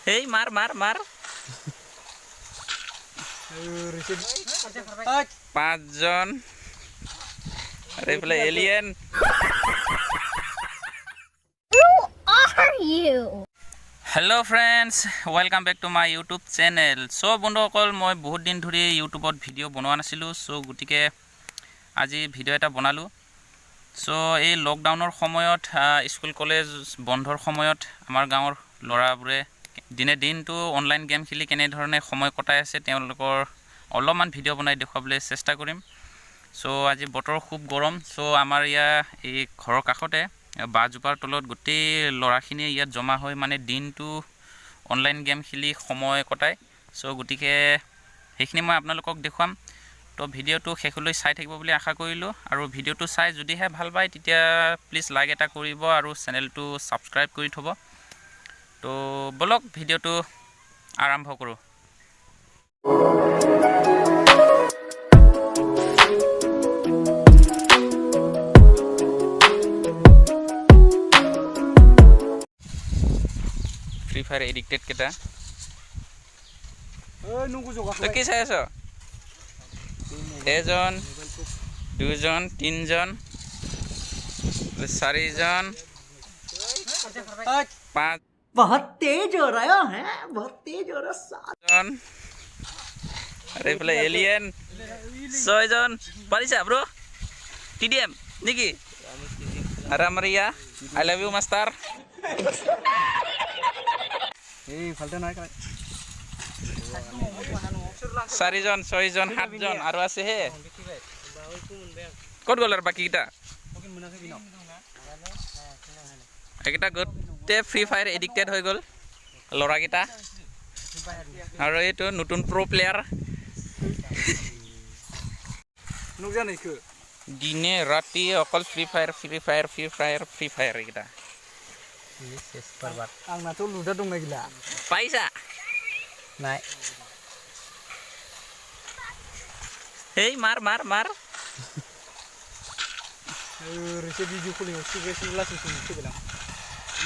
Hey, mar. Pajon. Reply alien. Are you? Hello friends, welcome back to my YouTube channel. So বন্ধুসকল মই বহুত দিন ধৰি ইউটিউবত ভিডিঅ' বনোৱা নাছিলো সো গটিকে আজি ভিডিঅ' এটা বনালো সো এই লকডাউনৰ সময়ত স্কুল কলেজ বন্ধৰ সময়ত আমাৰ গাঁৱৰ ল'ৰাবোৰে দিনে দিনটো অনলাইন গেম খেলি কেনে ধৰণে সময় কটাই আছে তেওঁলোকৰ অলপমান ভিডিঅ' বনাই দেখুৱাবলৈ চেষ্টা কৰিম সো আজি বতৰ খুব গৰম সো আমাৰ এই ঘৰৰ কাষতে বাজুপাৰ তলত গোটেই লৰাখিনি ইয়াত জমা হৈ মানে দিনটো অনলাইন গেম খেলি সময় কটাই সো গটিকে সেইখিনি মই আপোনালোকক দেখুৱাম তো ভিডিঅ'টো শেষলৈ চাই থাকিব বুলি আশা কৰিলো আৰু ভিডিঅ'টো চাই যদিহে ভাল পায় তেতিয়া প্লিজ লাইক এটা কৰিব আৰু চেনেলটো সাবস্ক্ৰাইব কৰি থব তো বলক ভিডিঅ'টো আৰম্ভ কৰো ফ্ৰি ফায়াৰ এডিক্টেড কেটা কি চাই আছ এজন দুজন তিনজন চাৰিজন পাঁচ बहुत तेज हो रहा है बहुत तेज हो रहा জন আৰু এইফালে এলিয়েন ছয়জন পাৰিছা ব্ৰ টিডিএম নেকি আৰু আমাৰ আই লাভ ইউ মাষ্টাৰ চাৰিজন ছয়জন সাতজন আৰু আছে হে ক'ত গ'ল আৰু বাকীকেইটা এইকেইটা গোটেই ফ্ৰী ফায়াৰ এডিক্টেড হৈ গ'ল ল'ৰাকেইটা আৰু এইটো নতুন প্ৰ' প্লেয়াৰ দিনে ৰাতি অকল ফ্ৰী ফায়াৰ এইকেইটা आंनाथ' लुदा दंना गैला পাইছা নাই হেই মাৰ ओरैसो भिडिअ कलिंआव सिगासिनो लासै फैबाय आं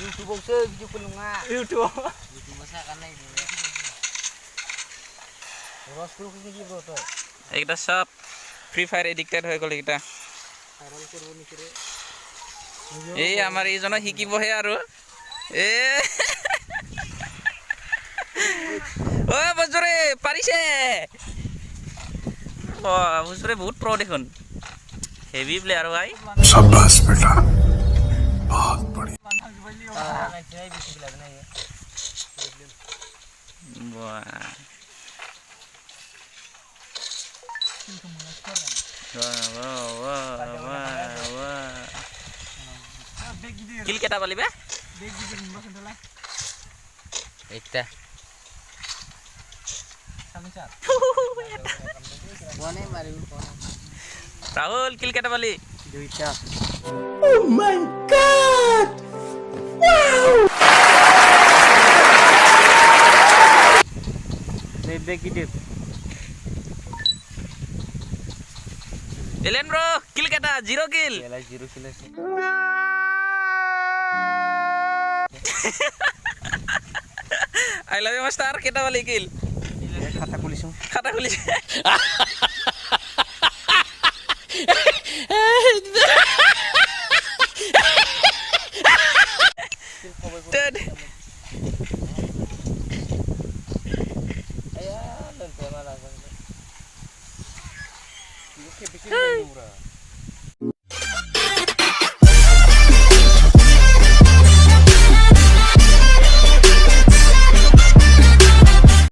इउटुबावसो भिडिअ कल नङा इउटुबाव इउटुबावसो आगान नायदो रसफोरखौ गिदिर थ' এইকেইটা সব ফ্ৰী ফায়াৰ এডিক্টেড হৈ গ'ল এইকেইটা ভাইৰাল কৰিব নিকিৰে এই আমাৰ এইজনে শিকিবহে আৰু এ ও বজৰে পাৰিছে ও বজৰে বহুত প্ৰ দেখোন হেভি প্লেয়াৰ ভাই शाबाश बेटा बहुत बढ़िया नायथिनाय बेसे लागोन आयो কিল কেটা পালিবে এইটা কোনে মাৰিব কোনে ৰাহুল কিল কেটা পালি দুইটা Oh my god! বেবে গিদিৰ এলেন ব্ৰ কিল কেটা 0 কিল এলা 0 কিল আছে আই লাভ ইউ মাষ্টাৰ কেটা পালি কিল খাতা খুলিছো খাতা খুলিছে আয়া লন্তে মালা